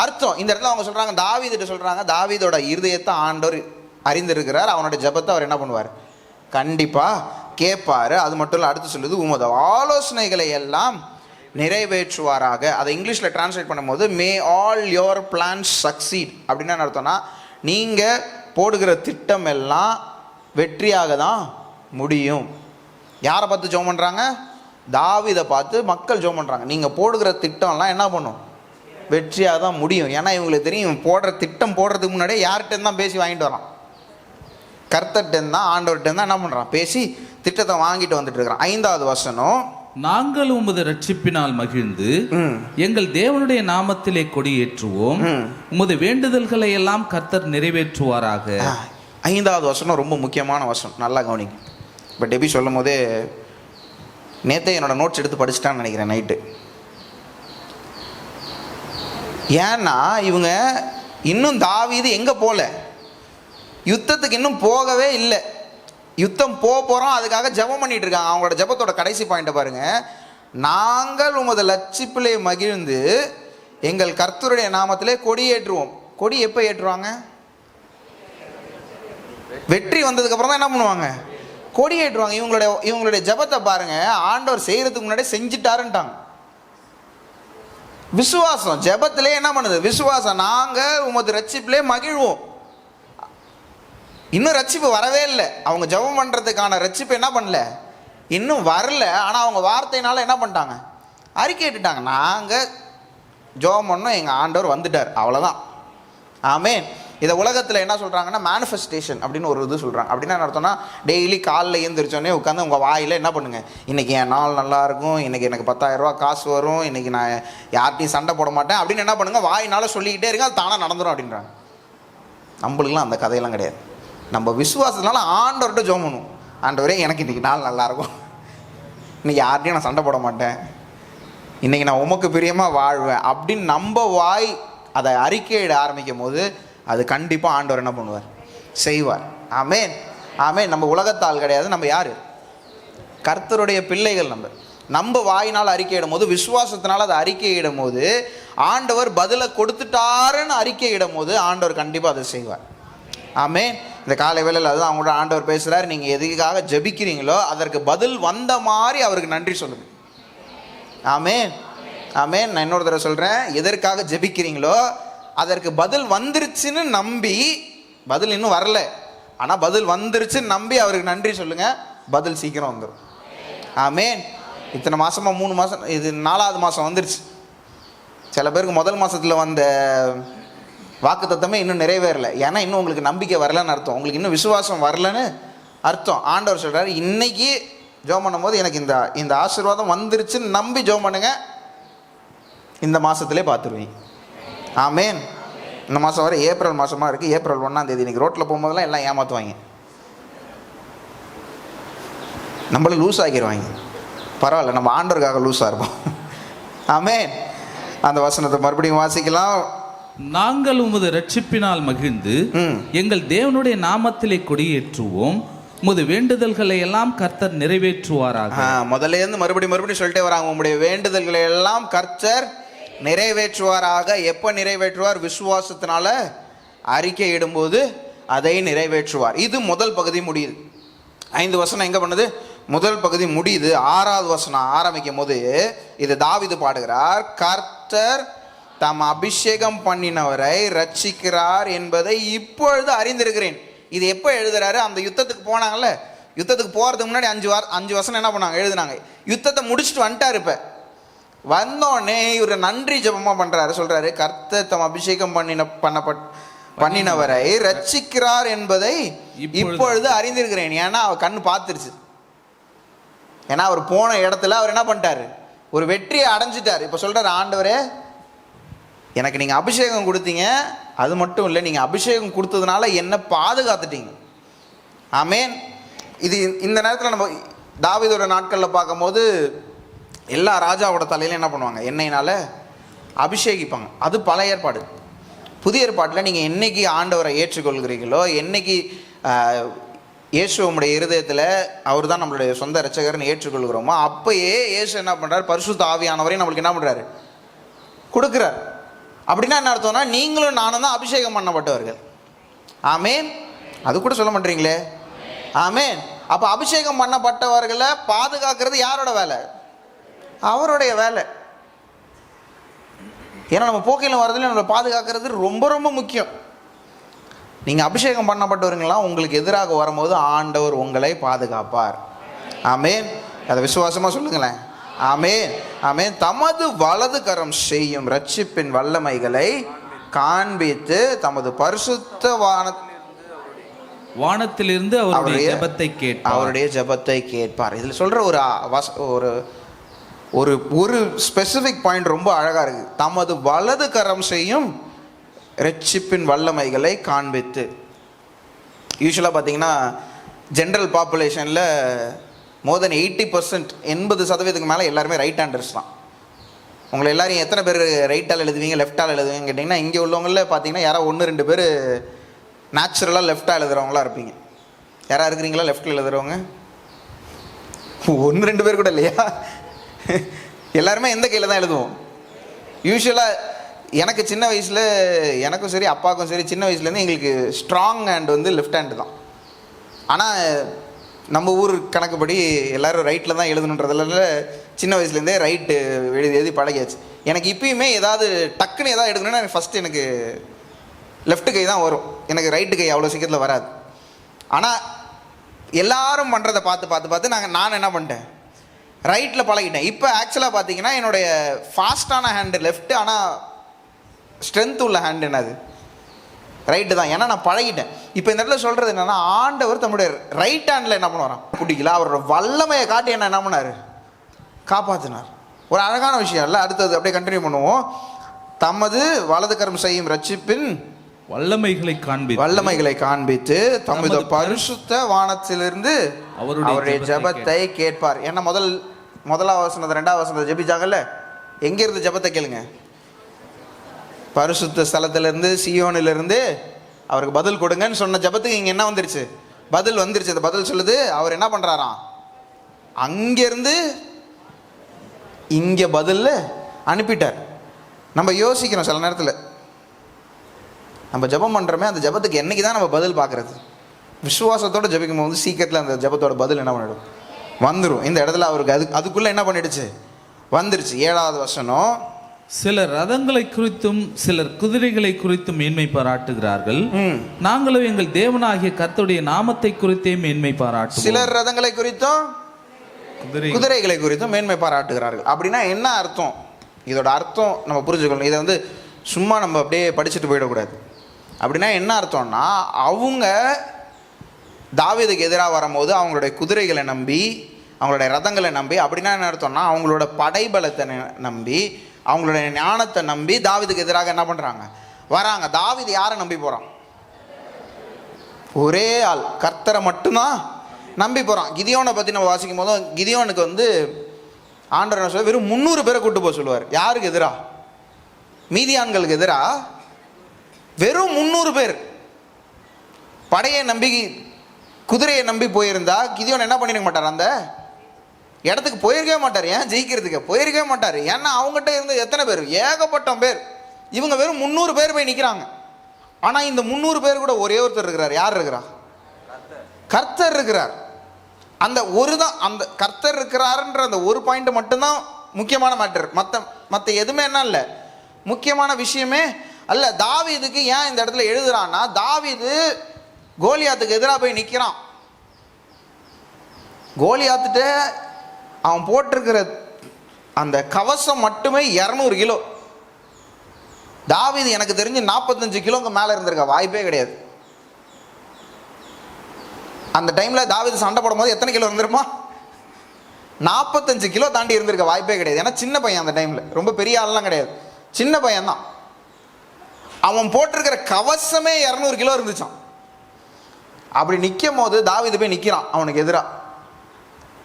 Speaker 1: அர்த்தம். இந்த இடத்துல அவங்க சொல்கிறாங்க, தாவீதுகிட்ட சொல்கிறாங்க, தாவீதோட இருதயத்தை ஆண்டவர் அறிந்திருக்கிறார், அவனோட ஜெபத்தை அவர் என்ன பண்ணுவார், கண்டிப்பாக கேட்பார். அது மட்டும் இல்லை, அடுத்து சொல்லுது உமது ஆலோசனைகளை எல்லாம் நிறைவேற்றுவாராக. அதை இங்கிலீஷில் டிரான்ஸ்லேட் பண்ணும்போது may all your plans succeed. அப்படின்னா என்ன அர்த்தம்னா, நீங்கள் போடுகிற திட்டம் எல்லாம் வெற்றியாக தான் முடியும். யாரை பார்த்து ஜெபம் பண்ணுறாங்க, தாவீதை பார்த்து மக்கள் ஜெபம் பண்ணுறாங்க. நீங்கள் போடுகிற திட்டம்லாம் என்ன பண்ணும், வெற்றியாக தான் முடியும். ஏன்னா இவங்களுக்கு தெரியும், போடுற திட்டம் போடுறதுக்கு முன்னாடியே யார்கிட்ட தான் பேசி வாங்கிட்டு வரான், கர்த்தர்கிட்ட தான் ஆண்டவர்கிட்ட தான் என்ன பண்ணுறான், பேசி திட்டத்தை வாங்கிட்டு வந்துட்டு இருக்கிறான். 5வது வசனம்,
Speaker 2: நாங்கள் உமது ரட்சிப்பினால் மகிழ்ந்து எங்கள் தேவனுடைய நாமத்திலே கொடியேற்றுவோம், உமது வேண்டுதல்களை எல்லாம் கர்த்தர் நிறைவேற்றுவாராக.
Speaker 1: 5வது வசனம் ரொம்ப முக்கியமான வசனம், நல்லா கவனிங்க. இப்போ டெபி சொல்லும் போதே நேற்றே என்னோட நோட்ஸ் எடுத்து படிச்சுட்டான்னு நினைக்கிறேன் நைட்டு. ஏன்னா இவங்க இன்னும் தாவீது எங்கே போகல, யுத்தத்துக்கு இன்னும் போகவே இல்லை. யுத்தம் போகிறோம், அதுக்காக ஜெபம் பண்ணிட்டு இருக்காங்க. அவங்களோட ஜெபத்தோட கடைசி பாயிண்ட்டை பாருங்க, நாங்கள் உமது லட்சிப்பிலே மகிழ்ந்து எங்கள் கர்த்தருடைய நாமத்திலே கொடியேற்றுவோம். கொடி எப்போ ஏற்றுவாங்க, வெற்றி வந்ததுக்கு அப்புறம் தான் என்ன பண்ணுவாங்க, கொடி ஏற்றுவாங்க. இவங்களுடைய ஜெபத்தை பாருங்க, ஆண்டவர் செய்யறதுக்கு முன்னாடி செஞ்சுட்டாருன்ட்டாங்க. விசுவாசம் ஜெபத்திலே என்ன பண்ணுது, விசுவாசம். நாங்கள் உமது ரட்சிப்பிலே மகிழ்வோம். இன்னும் ரட்சிப்பு வரவே இல்லை. அவங்க ஜெபம் பண்ணுறதுக்கான ரட்சிப்பு என்ன பண்ணல, இன்னும் வரல. ஆனால் அவங்க வார்த்தையினால என்ன பண்ணிட்டாங்க, அறிக்கையிட்டுட்டாங்க, நாங்கள் ஜெபம் பண்ணோம், எங்கள் ஆண்டவர் வந்துட்டார், அவ்வளோதான். ஆமென். இதை உலகத்தில் என்ன சொல்கிறாங்கன்னா மேனிஃபெஸ்டேஷன் அப்படின்னு ஒரு இது சொல்கிறாங்க. அப்படின்னா என்ன அர்த்தம்னா, டெய்லி காலைல எழுந்திரிச்சோடனே உட்காந்து உங்கள் வாயில் என்ன பண்ணுங்கள், இன்றைக்கி என் நாள் நல்லாயிருக்கும், இன்றைக்கி எனக்கு 10,000 ரூபா காசு வரும், இன்றைக்கி நான் யார்ட்டையும் சண்டை போட மாட்டேன் அப்படின்னு என்ன பண்ணுங்கள், வாயினால் சொல்லிக்கிட்டே இருங்க, அது தானாக நடந்துடும் அப்படின்றாங்க. நம்மளுக்குலாம் அந்த கதையெல்லாம் கிடையாது. நம்ம விசுவாசத்தினால ஆண்டவர்கிட்ட ஜெபம் பண்ணுவோம், ஆண்டவரே எனக்கு இன்றைக்கி நாள் நல்லாயிருக்கும், இன்றைக்கி யார்ட்டையும் நான் சண்டை போட மாட்டேன், இன்னைக்கு நான் உமக்கு பிரியமாக வாழ்வேன் அப்படின்னு நம்ம வாய் அதை அறிக்கையிட ஆரம்பிக்கும் போது அது கண்டிப்பாக ஆண்டவர் என்ன பண்ணுவார், செய்வார். ஆமென், ஆமென். நம்ம உலகத்தால் கிடையாது, நம்ம யார், கர்த்தருடைய பிள்ளைகள். நம்ம வாயினால் அறிக்கையிடும் போது, விசுவாசத்தினால் அதை அறிக்கையிடும் போது, ஆண்டவர் பதிலை கொடுத்துட்டாருன்னு அறிக்கையிடும் போது ஆண்டவர் கண்டிப்பாக அதை செய்வார். ஆமென். இந்த காலை வேளையில் அதுதான் அவங்களோட ஆண்டவர் பேசுகிறார். நீங்கள் எதுக்காக ஜெபிக்கிறீங்களோ அதற்கு பதில் வந்த மாதிரி அவருக்கு நன்றி சொல்லுங்க. ஆமென், ஆமென். நான் இன்னொரு தடவை சொல்கிறேன், எதற்காக ஜெபிக்கிறீங்களோ அதற்கு பதில் வந்துருச்சுன்னு நம்பி, பதில் இன்னும் வரல ஆனால் பதில் வந்துருச்சுன்னு நம்பி அவருக்கு நன்றி சொல்லுங்கள். பதில் சீக்கிரம் வந்துடும். ஆமென். இத்தனை மாதமாக 3 மாதம், இது 4வது மாதம் வந்துருச்சு. சில பேருக்கு முதல் மாதத்தில் வந்த வாக்குத்தத்தமே இன்னும் நிறைவேறலை. ஏன்னா இன்னும் உங்களுக்கு நம்பிக்கை வரலன்னு அர்த்தம், உங்களுக்கு இன்னும் விசுவாசம் வரலன்னு அர்த்தம். ஆண்டவர் சொல்கிறார், இன்னைக்கு ஜெபம் பண்ணும்போது எனக்கு இந்த ஆசீர்வாதம் வந்துருச்சுன்னு நம்பி ஜெபம் பண்ணுங்க, இந்த மாதத்துலேயே பார்த்துருவீங்க. ஆமென். இந்த மாதம் வரை ஏப்ரல் மாதமாக இருக்குது. ஏப்ரல் 1ஆம் தேதி இன்றைக்கி ரோட்டில் போகும்போதெல்லாம் எல்லாம் ஏமாற்றுவாங்க, நம்மள லூஸ் ஆக்கிடுவாங்க. பரவாயில்ல, நம்ம ஆண்டவருக்காக லூஸாக இருப்போம். ஆமென். அந்த வசனத்தை மறுபடியும் வாசிக்கலாம்.
Speaker 2: நாங்கள் உமது ரட்சிப்பினால் மகிழ்ந்து எங்கள் தேவனுடைய நாமத்திலே கொடியேற்றுவோம், உமது வேண்டுதல்களை எல்லாம் கர்த்தர் நிறைவேற்றுவாராக.
Speaker 1: முதல்ல இருந்து மறுபடியும் சொல்லிட்டே வராங்க, உங்களுடைய வேண்டுதல்களை எல்லாம் கர்த்தர் நிறைவேற்றுவாராக. எப்போ நிறைவேற்றுவார்? விசுவாசத்தினால அறிக்கை இடும்போது அதை நிறைவேற்றுவார். இது முதல் பகுதி முடியுது. 5 வசனம் எங்கே பண்ணுது? முதல் பகுதி முடியுது. 6வது வசனம் ஆரம்பிக்கும் போது இது தாவீது பாடுகிறார், கர்த்தர் தம் அபிஷேகம் பண்ணினவரை ரட்சிக்கிறார் என்பதை இப்பொழுது அறிந்திருக்கிறேன். இது எப்போ எழுதுறாரு? அந்த யுத்தத்துக்கு போனாங்கல்ல, யுத்தத்துக்கு போகிறதுக்கு முன்னாடி 5 வசனம் என்ன பண்ணாங்க, எழுதுனாங்க. யுத்தத்தை முடிச்சுட்டு வந்துட்டார். இப்போ வந்தோடனே இவர் நன்றி ஜெபமாக பண்ணுறாரு. சொல்கிறாரு, கர்த்தர் தம் அபிஷேகம் பண்ணினவரை ரட்சிக்கிறார் என்பதை இப்பொழுது அறிந்திருக்கிறேன். ஏன்னா அவர் கண்ணு பார்த்துருச்சு. ஏன்னா அவர் போன இடத்துல அவர் என்ன பண்ணிட்டாரு, ஒரு வெற்றியை அடைஞ்சிட்டார். இப்போ சொல்கிறார், ஆண்டவரே எனக்கு நீங்கள் அபிஷேகம் கொடுத்தீங்க, அது மட்டும் இல்லை, நீங்கள் அபிஷேகம் கொடுத்ததுனால என்ன பாதுகாத்துட்டீங்க. ஆமென். இது இந்த நேரத்தில் நம்ம தாவீதோட நாட்களில் பார்க்கும்போது எல்லா ராஜாவோட தலையிலும் என்ன பண்ணுவாங்க, எண்ணெயினால் அபிஷேகிப்பாங்க. அது பழைய ஏற்பாடு. புதிய ஏற்பாட்டில் நீங்கள் என்னைக்கு ஆண்டவரை ஏற்றுக்கொள்கிறீங்களோ, என்னைக்கு இயேசு உங்களுடைய இருதயத்தில் அவர் தான் நம்மளுடைய சொந்த இரட்சகர்னு ஏற்றுக்கொள்கிறோமோ, அப்போயே இயேசு என்ன பண்ணுறாரு, பரிசுத்த ஆவியானவரையும் நம்மளுக்கு என்ன பண்ணுறாரு, கொடுக்குறார். அப்படின்னா என்ன அர்த்தம்னா, நீங்களும் நானும் தான் அபிஷேகம் பண்ணப்பட்டவர்கள். ஆமென். அது கூட சொல்ல மாட்டீங்களே. ஆமென். அப்போ அபிஷேகம் பண்ணப்பட்டவர்களை பாதுகாக்கிறது யாரோட வேலை? அவருடைய வேலை. ஏன்னா நம்ம போக்கையில் வரதுல நம்மளை பாதுகாக்கிறது ரொம்ப ரொம்ப முக்கியம். நீங்கள் அபிஷேகம் பண்ணப்பட்டவர்களாம் உங்களுக்கு எதிராக வரும்போது ஆண்டவர் உங்களை பாதுகாப்பார். ஆமென். அதை விசுவாசமாக சொல்லுங்களேன். ஆமென், ஆமென். தமது வலது கரம் செய்யும் ரட்சிப்பின் வல்லமைகளை காண்பித்து தமது பரிசுத்த
Speaker 2: வானத்திலிருந்து அவருடைய ஜெபத்தை கேட்பார். இதில் சொல்கிற ஒரு ஸ்பெசிஃபிக் பாயிண்ட் ரொம்ப அழகாக இருக்குது. தமது வலது கரம் செய்யும் ரட்சிப்பின் வல்லமைகளை காண்பித்து. யூஸ்வலாக பார்த்தீங்கன்னா ஜென்ரல் பாப்புலேஷனில் மோர் தென் 80%, 80% மேலே எல்லாருமே ரைட் ஹேண்டர்ஸ் தான். உங்களை எல்லாரையும் எத்தனை பேர் ரைட்டால் எழுதுவீங்க, லெஃப்டால் எழுதுவீங்க கேட்டிங்கன்னா, இங்கே உள்ளவங்களில் பார்த்தீங்கன்னா யாராவது 1-2 பேர் நேச்சுரலாக லெஃப்டாக எழுதுகிறவங்களா இருப்பீங்க. யாராவது இருக்கிறீங்களா லெஃப்டில் எழுதுகிறவங்க? 1-2 பேர் கூட இல்லையா? எல்லாருமே எந்த கையில் தான் எழுதுவோம்? யூஸ்வலாக எனக்கு சின்ன வயசில், எனக்கும் சரி அப்பாவுக்கும் சரி, சின்ன வயசுலேருந்து எங்களுக்கு ஸ்ட்ராங் ஹேண்ட் வந்து லெஃப்ட் ஹேண்டு தான். ஆனால் நம்ம ஊர் கணக்குப்படி எல்லோரும் ரைட்டில் தான் எழுதணுன்றதுல சின்ன வயசுலேருந்தே ரைட்டு எழுதி பழகியாச்சு. எனக்கு இப்பயுமே ஏதாவது டக்குன்னு ஏதாவது எடுக்கணும்னா எனக்கு ஃபஸ்ட்டு எனக்கு லெஃப்ட் கை தான் வரும். எனக்கு ரைட்டு கை அவ்வளோ சீக்கிரத்தில் வராது. ஆனால் எல்லாரும் பண்ணுறதை பார்த்து நான் என்ன பண்ணிட்டேன், ரைட்டில் பழகிட்டேன். இப்போ ஆக்சுவலாக பார்த்தீங்கன்னா என்னுடைய ஃபாஸ்ட்டான ஹேண்டு லெஃப்ட்டு, ஆனால் ஸ்ட்ரென்த் உள்ள ஹேண்டு என்னது, ரைட்டு தான். ஏன்னா நான் பழகிட்டேன். இப்போ இந்த இடத்துல சொல்கிறது என்னென்னா, ஆண்டவர் தம்முடைய ரைட் ஹேண்டில் என்ன பண்ணுவாராம், பிடிக்கல, அவரோட வல்லமையை காட்டி என்ன பண்ணார், காப்பாற்றினார். ஒரு அழகான விஷயம் இல்லை? அடுத்தது அப்படியே கண்டினியூ பண்ணுவோம். தமது வலது கரம் செய்யும் ரட்சிப்பின் வல்லமைகளை காண்பித்து தமது பரிசுத்த வானத்திலிருந்து அவருடைய ஜெபத்தை கேட்பார். ஏன்னா முதலாவது வசனத்தை 2வது வசனத்தை ஜெபிச்சாங்கல்ல,
Speaker 1: எங்கேருந்து ஜெபத்தை கேளுங்க? பரிசுத்த ஸ்தலத்திலிருந்து, சீயோனிலிருந்து அவருக்கு பதில் கொடுங்கன்னு சொன்ன ஜெபத்துக்கு இங்கே என்ன வந்துருச்சு? பதில் வந்துருச்சு. அந்த பதில் சொல்லுது, அவர் என்ன பண்ணுறாராம், அங்கேருந்து இங்கே பதில் அனுப்பிட்டார். நம்ம யோசிக்கிறோம் சில நேரத்தில், நம்ம ஜெபம் பண்ணுறோமே, அந்த ஜெபத்துக்கு என்னைக்கு தான் நம்ம பதில் பார்க்குறது? விசுவாசத்தோடு ஜெபிக்கும் போது சீக்கிரத்தில் அந்த ஜெபத்தோட பதில் என்ன பண்ணிடும்? வந்துடும். இந்த இடத்துல அவருக்கு அதுக்குள்ளே என்ன பண்ணிடுச்சு? வந்துருச்சு. 7வது வசனம்,
Speaker 3: சிலர் ரதங்களை குறித்தும் சிலர் குதிரைகளை குறித்தும் மேன்மை பாராட்டுகிறார்கள், நாங்களும் எங்கள் தேவனாகிய கர்த்தருடைய நாமத்தை குறித்தே மேன்மை பாராட்டுகிறோம்.
Speaker 1: சிலர் ரதங்களை குறித்தும் குதிரைகளை குறித்தும் மேன்மை பாராட்டுகிறார்கள். அப்படின்னா என்ன அர்த்தம்? இதோட அர்த்தம் நம்ம புரிஞ்சுக்கணும். இதை வந்து சும்மா நம்ம அப்படியே படிச்சுட்டு போயிடக்கூடாது. அப்படின்னா என்ன அர்த்தம்னா, அவங்க தாவீதுக்கு எதிராக வரும்போது அவங்களுடைய குதிரைகளை நம்பி, அவங்களுடைய ரதங்களை நம்பி, அப்படின்னா என்ன அர்த்தம்னா அவங்களோட படைபலத்தை நம்பி, அவங்களுடைய ஞானத்தை நம்பி தாவீதுக்கு எதிராக என்ன பண்ணுறாங்க? வராங்க. தாவீது யாரை நம்பி போகிறான்? ஒரே ஆள், கர்த்தரை மட்டும்தான் நம்பி போகிறான். கிதியோனை பற்றி நம்ம வாசிக்கும் போதும், கிதியோனுக்கு வந்து ஆண்டவர் என்ன சொல்ல, வெறும் 300 பேரை கூட்டு போக சொல்லுவார். யாருக்கு எதிராக? மீதியான்களுக்கு எதிராக வெறும் 300 பேர் படையை நம்பி, குதிரையை நம்பி போயிருந்தா கிதியோன் என்ன பண்ணிருக்க மாட்டார்? அந்த இடத்துக்கு போயிருக்கவே மாட்டார். ஏன்? ஜெயிக்கிறதுக்கு போயிருக்கவே மாட்டார். ஏன்னா அவங்ககிட்ட இருந்து எத்தனை பேர்? ஏகப்பட்ட பேர். இவங்க வெறும் 300 பேர் போய் நிற்கிறாங்க. ஆனால் இந்த 300 பேர் கூட ஒரே ஒருத்தர் இருக்கிறார். யார் இருக்கிறா? கர்த்தர் இருக்கிறார். அந்த ஒரு தான், அந்த கர்த்தர் இருக்கிறாருன்ற அந்த ஒரு பாயிண்ட் மட்டும்தான் முக்கியமான மேட்டர். மற்ற எதுவுமே என்ன இல்லை, முக்கியமான விஷயமே அல்ல. தாவீதுக்கு ஏன் இந்த இடத்துல எழுதுறான்னா, தாவீது கோலியாத்துக்கு எதிராக போய் நிற்கிறான். கோலியாத்துட்டு அவன் போட்டிருக்கிற அந்த கவசம் மட்டுமே 200 கிலோ. தாவீது எனக்கு தெரிஞ்சு 45 கிலோங்க மேலே இருந்திருக்க வாய்ப்பே கிடையாது. அந்த டைமில் தாவீது சண்டை போடும் போது எத்தனை கிலோ இருந்திருமா? 45 கிலோ தாண்டி இருந்திருக்க வாய்ப்பே கிடையாது. ஏன்னா சின்ன பையன், அந்த டைமில் ரொம்ப பெரிய ஆள்லாம் கிடையாது, சின்ன பையன் தான். அவன் போட்டிருக்கிற கவசமே 200 கிலோ இருந்துச்சான். அப்படி நிற்கும் போது தாவீது போய் நிற்கிறான் அவனுக்கு எதிராக.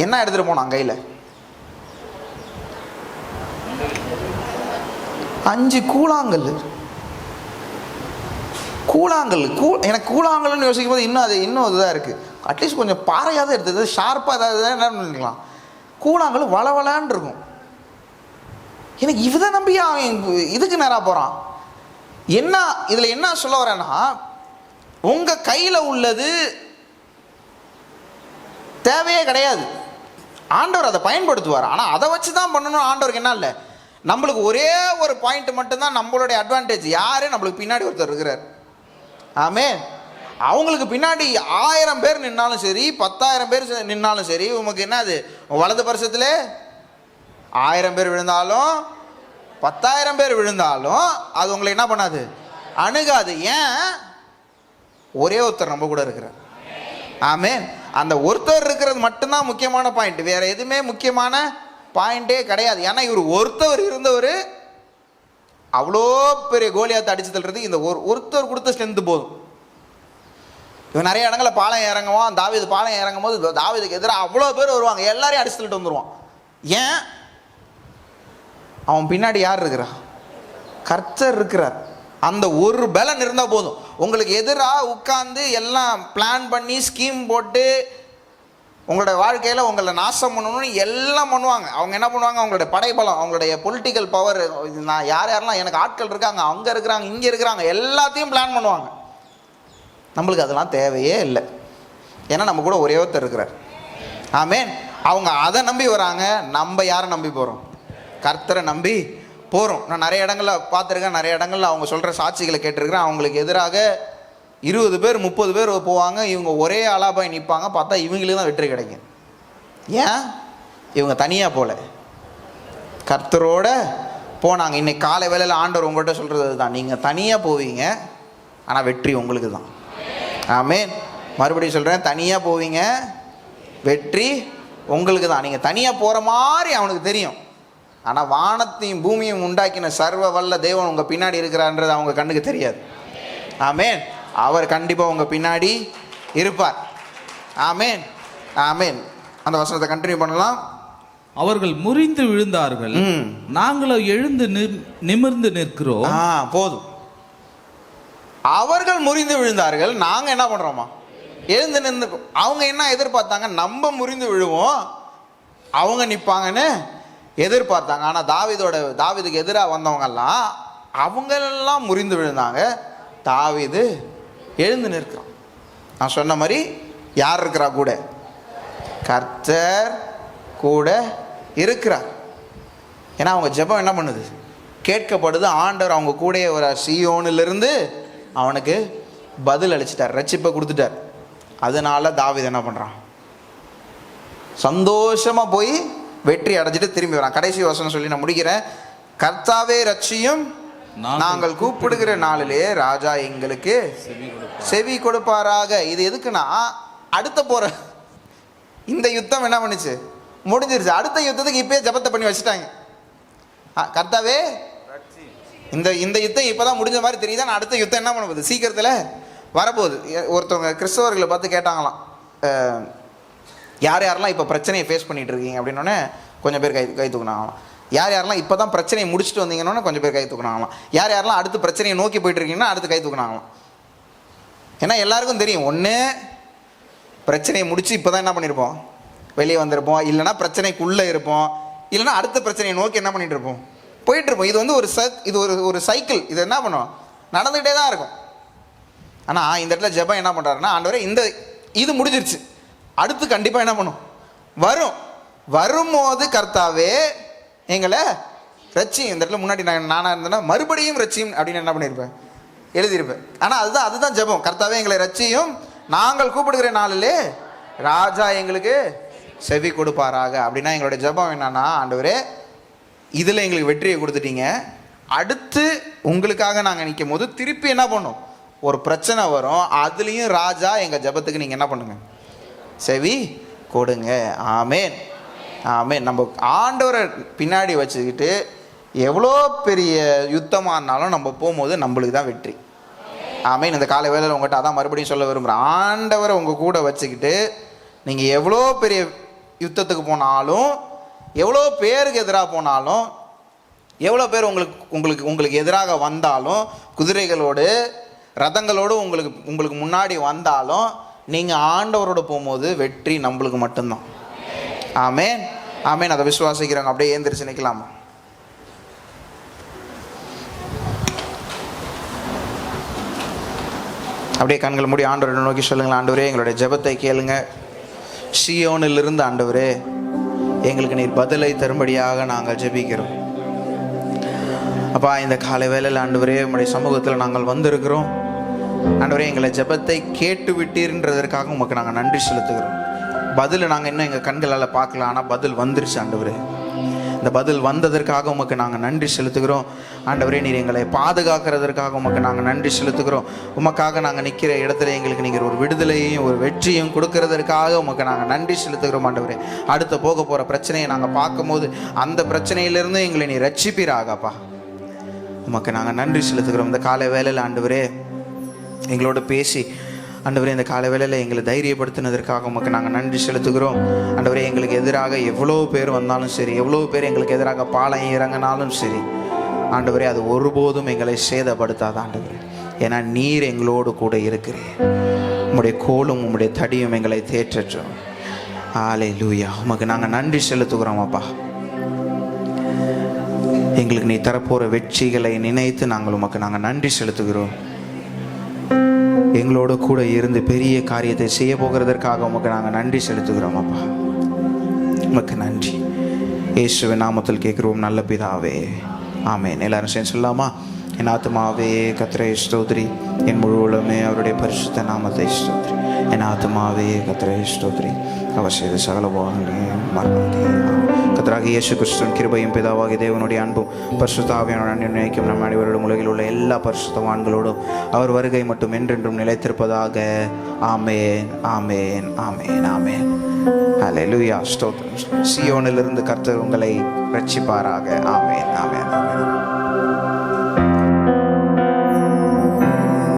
Speaker 1: என்ன எடுத்துகிட்டு போனான் கையில்? 5 கூழாங்கல். எனக்கு கூழாங்கல்னு யோசிக்கும் போது இன்னும் இதுதான் இருக்குது. அட்லீஸ்ட் கொஞ்சம் பாறையாவது எடுத்தது, ஷார்ப்பாக ஏதாவது என்ன பண்ணிக்கலாம். கூழாங்கல் வளவலான்னு இருக்கும். எனக்கு இதை நம்பி அவன் இதுக்கு நேராக போகிறான். என்ன இதில் என்ன சொல்ல வரேன்னா, உங்கள் கையில் உள்ளது தேவையே கிடையாது. ஆண்டவர் அதை பயன்படுத்துவார். ஆனால் அதை வச்சு தான் பண்ணணும். ஆண்டவருக்கு என்ன இல்லை, நம்மளுக்கு ஒரே ஒரு பாயிண்ட் மட்டும்தான் நம்மளுடைய அட்வான்டேஜ். யாரு? நம்மளுக்கு பின்னாடி ஒருத்தர் இருக்கிறார். ஆமே. அவங்களுக்கு பின்னாடி 1000 பேர் நின்னாலும் சரி, 10,000 பேர் நின்னாலும் சரி, உமக்கு என்ன அது? வலது பரிசத்தில் 1000 பேர் விழுந்தாலும் 10,000 பேர் விழுந்தாலும் அது உங்களை என்ன பண்ணாது? அணுகாது. ஏன்? ஒரே ஒருத்தர் நம்ம கூட இருக்கிறார். ஆமே. அந்த ஒருத்தர் இருக்கிறது மட்டும்தான் முக்கியமான பாயிண்ட். வேற எதுவுமே முக்கியமான பாயிண்டே கிடையாது. ஏன்னா இவர் ஒருத்தவர் இருந்தவர் அவ்வளோ பெரிய கோலியாத்தை அடிச்சு தள்ளுறதுக்கு இந்த ஒருத்தர் கொடுத்த ஸ்ட்ரென்த் போதும். இவன் நிறைய இடங்களில் பாளையம் இறங்குவான். தாவீது பாளையம் இறங்கும் போது தாவீதுக்கு எதிராக அவ்வளோ பேர் வருவாங்க. எல்லாரையும் அடிச்சு தள்ளிட்டு வந்துடுவான். ஏன்? அவன் பின்னாடி யார் இருக்கிறா? கர்த்தர் இருக்கிறார். அந்த ஒரு பலன் இருந்தால் போதும். உங்களுக்கு எதிராக உட்கார்ந்து எல்லாம் பிளான் பண்ணி ஸ்கீம் போட்டு உங்களோட வாழ்க்கையில் உங்களை நாசம் பண்ணணும்னு எல்லாம் பண்ணுவாங்க. அவங்க என்ன பண்ணுவாங்க? அவங்களுடைய படைபலம், அவங்களுடைய பொலிட்டிக்கல் பவர், நான் யாரெல்லாம் எனக்கு ஆட்கள் இருக்காங்க, அங்கே இருக்கிறாங்க, இங்கே இருக்கிறாங்க, எல்லாத்தையும் பிளான் பண்ணுவாங்க. நம்மளுக்கு அதெல்லாம் தேவையே இல்லை. ஏன்னா நம்ம கூட ஒரே ஒருத்தர் இருக்கிறார். ஆமேன். அவங்க அதை நம்பி வராங்க. நம்ம யாரை நம்பி போகிறோம்? கர்த்தரை நம்பி போகிறோம். நான் நிறைய இடங்களில் பார்த்துருக்கேன். நிறைய இடங்களில் அவங்க சொல்கிற சாட்சிகளை கேட்டிருக்கிறேன். அவங்களுக்கு எதிராக 20 பேர் 30 பேர் போவாங்க. இவங்க ஒரே ஆளாக போய் நிற்பாங்க. பார்த்தா இவங்களுக்கு தான் வெற்றி கிடைக்கும். ஏன்? இவங்க தனியாக போகல, கர்த்தரோட போனாங்க. இன்னைக்கு காலை வேளையில் ஆண்டவர் உங்கள்கிட்ட சொல்கிறது தான், நீங்கள் தனியாக போவீங்க, ஆனால் வெற்றி உங்களுக்கு தான். ஆமேன். மறுபடியும் சொல்கிறேன், தனியாக போவீங்க, வெற்றி உங்களுக்கு தான். நீங்கள் தனியாக போகிற மாதிரி அவனுக்கு தெரியும். ஆனால் வானத்தையும் பூமியும் உண்டாக்கின சர்வ வல்ல தேவன் உங்கள் பின்னாடி இருக்கிறான்றது அவங்க கண்ணுக்கு தெரியாது. ஆமேன். அவர் கண்டிப்பாக உங்கள் பின்னாடி இருப்பார். ஆமேன். ஆமேன். அந்த வசனத்தை கண்டினியூ பண்ணலாம்.
Speaker 3: அவர்கள் முறிந்து விழுந்தார்கள், நாங்களோ எழுந்து நிமிர்ந்து நிற்கிறோம்.
Speaker 2: போதும். அவர்கள் முறிந்து விழுந்தார்கள், நாங்க என்ன பண்றோமா? எழுந்து நின்று. அவங்க என்ன எதிர்பார்த்தாங்க? நம்ம முறிந்து விழுவோம், அவங்க நிப்பாங்கன்னு எதிர்பார்த்தாங்க. ஆனா தாவீதுக்கு எதிராக வந்தவங்க எல்லாம் அவங்களெல்லாம் முறிந்து விழுந்தாங்க. தாவீது எழுந்து நிற்கிறான். நான் சொன்ன மாதிரி யார் இருக்கிறா கூட? கர்த்தர் கூட இருக்கிறார். ஏன்னா அவங்க ஜெபம் என்ன பண்ணுது? கேட்கப்படுது. ஆண்டவர் அவங்க கூடயே வர சீயோனிலிருந்து அவனுக்கு பதில் அளிச்சிட்டார், ரட்சிப்பை கொடுத்துட்டார். அதனால தாவீது என்ன பண்றான்? சந்தோஷமா போய் வெற்றி அடைஞ்சிட்டு திரும்பி வரான். கடைசி வசனம் சொல்லி நான் முடிக்கிறேன். கர்த்தாவே ரட்சியும், நாங்கள் கூப்பிடுகிற நாளிலே ராஜா எங்களுக்கு செவி கொடுப்பாராக. இது எதுக்குன்னா, அடுத்த போற இந்த யுத்தம் என்ன பண்ணுச்சு? முடிஞ்சிருச்சு. அடுத்த யுத்தத்துக்கு இப்பயே ஜெபத்தை பண்ணி வச்சுட்டாங்க. கர்த்தாவே இந்த யுத்தம் இப்பதான் முடிஞ்ச மாதிரி தெரியுதா, நான் அடுத்த யுத்தம் என்ன பண்ண போகுது? சீக்கிரத்தில் வரப்போகுது. ஒருத்தவங்க கிறிஸ்தவர்களை பார்த்து கேட்டாங்களாம், யார் யாரெல்லாம் இப்போ பிரச்சனையை ஃபேஸ் பண்ணிட்டு இருக்கீங்க அப்படின்னோடனே கொஞ்சம் பேர் கை தூக்குனாங்களாம். யார் யாரெல்லாம் இப்போ தான் பிரச்சனையை முடிச்சுட்டு வந்தீங்கன்னா கொஞ்சம் பேர் கை தூக்குனாங்களாம். யார் யாரெல்லாம் அடுத்து பிரச்சனையை நோக்கி போயிட்டு இருக்கீங்கன்னா அடுத்து கை தூக்குனாங்களாம். ஏன்னா எல்லாருக்கும் தெரியும், ஒன்று பிரச்சனையை முடிச்சு இப்போ தான் என்ன பண்ணியிருப்போம், வெளியே வந்திருப்போம், இல்லைனா பிரச்சனைக்குள்ளே இருப்போம், இல்லைனா அடுத்த பிரச்சனையை நோக்கி என்ன பண்ணிட்டு இருப்போம், போயிட்டு இருப்போம். இது வந்து இது ஒரு சைக்கிள். இது என்ன பண்ணுவோம், நடந்துகிட்டே தான் இருக்கும். ஆனால் இந்த இடத்துல ஜெபம் என்ன பண்ணுறாருன்னா, ஆண்டவரே இது முடிஞ்சிருச்சு, அடுத்து கண்டிப்பாக என்ன பண்ணும், வரும்போது கர்த்தாவே எங்களை ரட்சியும். இந்த இடத்துல முன்னாடி நானாக இருந்தேன்னா மறுபடியும் ரட்சியும் அப்படின்னு என்ன பண்ணியிருப்பேன், எழுதியிருப்பேன். ஆனால் அதுதான் ஜெபம். கர்த்தாவே எங்களை ரட்சியும், நாங்கள் கூப்பிடுகிற நாளிலே ராஜா எங்களுக்கு செவி கொடுப்பாராக. அப்படின்னா எங்களுடைய ஜெபம் என்னன்னா, ஆண்டவரே இதில் எங்களுக்கு வெற்றியை கொடுத்துட்டீங்க, அடுத்து உங்களுக்காக நாங்கள் நிற்கும் போது திருப்பி என்ன பண்ணோம், ஒரு பிரச்சனை வரும், அதுலேயும் ராஜா எங்கள் ஜெபத்துக்கு நீங்கள் என்ன பண்ணுங்க, செவி கொடுங்க. ஆமேன், ஆமேன். நம்ம ஆண்டவரை பின்னாடி வச்சுக்கிட்டு எவ்வளோ பெரிய யுத்தமானாலும் நம்ம போகும்போது நம்மளுக்கு தான் வெற்றி. ஆமேன். இந்த காலை வேளையில் உங்கள்கிட்ட அதான் மறுபடியும் சொல்ல விரும்புகிறேன். ஆண்டவரை உங்கள் கூட வச்சுக்கிட்டு நீங்கள் எவ்வளோ பெரிய யுத்தத்துக்கு போனாலும், எவ்வளோ பேருக்கு எதிராக போனாலும், எவ்வளோ பேர் உங்களுக்கு எதிராக வந்தாலும், குதிரைகளோடு ரதங்களோடு உங்களுக்கு முன்னாடி வந்தாலும், நீங்கள் ஆண்டவரோடு போகும்போது வெற்றி நம்மளுக்கு மட்டும்தான். ஆமேன், ஆமேன். அதை விசுவாசிக்கிறாங்க. அப்படியே ஏந்திரிச்சு நிற்கலாமா? அப்படியே கண்கள் மூடி ஆண்டவரை நோக்கி சொல்லுங்களேன், ஆண்டவரே எங்களுடைய ஜெபத்தை கேளுங்க. சீயோனிலிருந்து ஆண்டவரே எங்களுக்கு நீர் பதிலை தரும்படியாக நாங்கள் ஜெபிக்கிறோம். அப்பா, இந்த காலை வேளையில் ஆண்டவரே உங்களுடைய சமூகத்தில் நாங்கள் வந்திருக்கிறோம். ஆண்டவரே எங்களை ஜெபத்தை கேட்டு விட்டீர்ன்றதற்காக உமக்கு நாங்கள் நன்றி செலுத்துகிறோம். பதில் நாங்கள் இன்னும் எங்கள் கண்களால் பார்க்கலாம், ஆனால் பதில் வந்துருச்சு ஆண்டவரே. இந்த பதில் வந்ததற்காக உமக்கு நாங்கள் நன்றி செலுத்துகிறோம். ஆண்டவரே நீர் எங்களை பாதுகாக்கிறதற்காக உமக்கு நாங்கள் நன்றி செலுத்துகிறோம். உமக்காக நாங்கள் நிற்கிற இடத்துல எங்களுக்கு நீங்கள் ஒரு விடுதலையும் ஒரு வெற்றியும் கொடுக்கறதற்காக உமக்கு நாங்கள் நன்றி செலுத்துகிறோம். ஆண்டவரே அடுத்த போக போகிற பிரச்சனையை நாங்கள் பார்க்கும்போது அந்த பிரச்சனையிலிருந்து எங்களை நீ ரட்சிப்பீராகப்பா. உமக்கு நாங்கள் நன்றி செலுத்துகிறோம். இந்த காலை வேளையில் ஆண்டவரே எங்களோட பேசி ஆண்டவரே இந்த காலை வேளையில் எங்களை தைரியப்படுத்தினதற்காக உமக்கு நாங்கள் நன்றி செலுத்துகிறோம். ஆண்டவரே எங்களுக்கு எதிராக எவ்வளோ பேர் வந்தாலும் சரி, எவ்வளோ பேர் எங்களுக்கு எதிராக பாலம் இறங்கினாலும் சரி, ஆண்டவரே அது ஒருபோதும் எங்களை சேதப்படுத்தாது ஆண்டவரே. ஏன்னா நீர் எங்களோடு கூட இருக்கிறீர். உம்முடைய கோலும் உம்முடைய தடியும் எங்களை தேற்றட்டும். ஹல்லேலூயா. உமக்கு நாங்கள் நன்றி செலுத்துகிறோம் அப்பா. எங்களுக்கு நீ தரப்போகிற வெற்றிகளை நினைத்து நாங்கள் நன்றி செலுத்துகிறோம். எங்களோட கூட இருந்து பெரிய காரியத்தை செய்ய போகிறதற்காக உமக்கு நாங்கள் நன்றி செலுத்துகிறோம் அப்பா. உமக்கு நன்றி. இயேசுவின் நாமத்தில் கேட்கிறோம் நல்ல பிதாவே, ஆமென். எல்லாரும் சேர்ந்து சொல்லலாமா? என் ஆத்துமாவே கர்த்தரை ஸ்தோத்திரி, என் முழு உள்ளமே அவருடைய பரிசுத்த நாமத்தை ஸ்தோத்திரி. என் ஆத்துமாவே கர்த்தரை ஸ்தோத்திரி, அவர் செய்த சகல உபகாரங்களையும் மறவாதே. கர்த்தராகிய இயேசு கிறிஸ்துவின் கிருபையும் பிதாவாகிய தேவனுடைய அன்பும் பரிசுத்த ஆவியானவருடைய நிர்ணயிக்கும் நம் அனைவரோடும் உலகில் உள்ள எல்லா பரிசுத்தவான்களோடும் அவர் வருகை மட்டும் என்றென்றும் நிலைத்திருப்பதாக. ஆமென், ஆமென், ஆமென், ஆமென். ஹல்லேலூயா. ஸ்தோத்திரம். சீயோனிலிருந்து கர்த்தர் உங்களை ரட்சிப்பாராக. ஆமென், ஆமென், ஆமென்.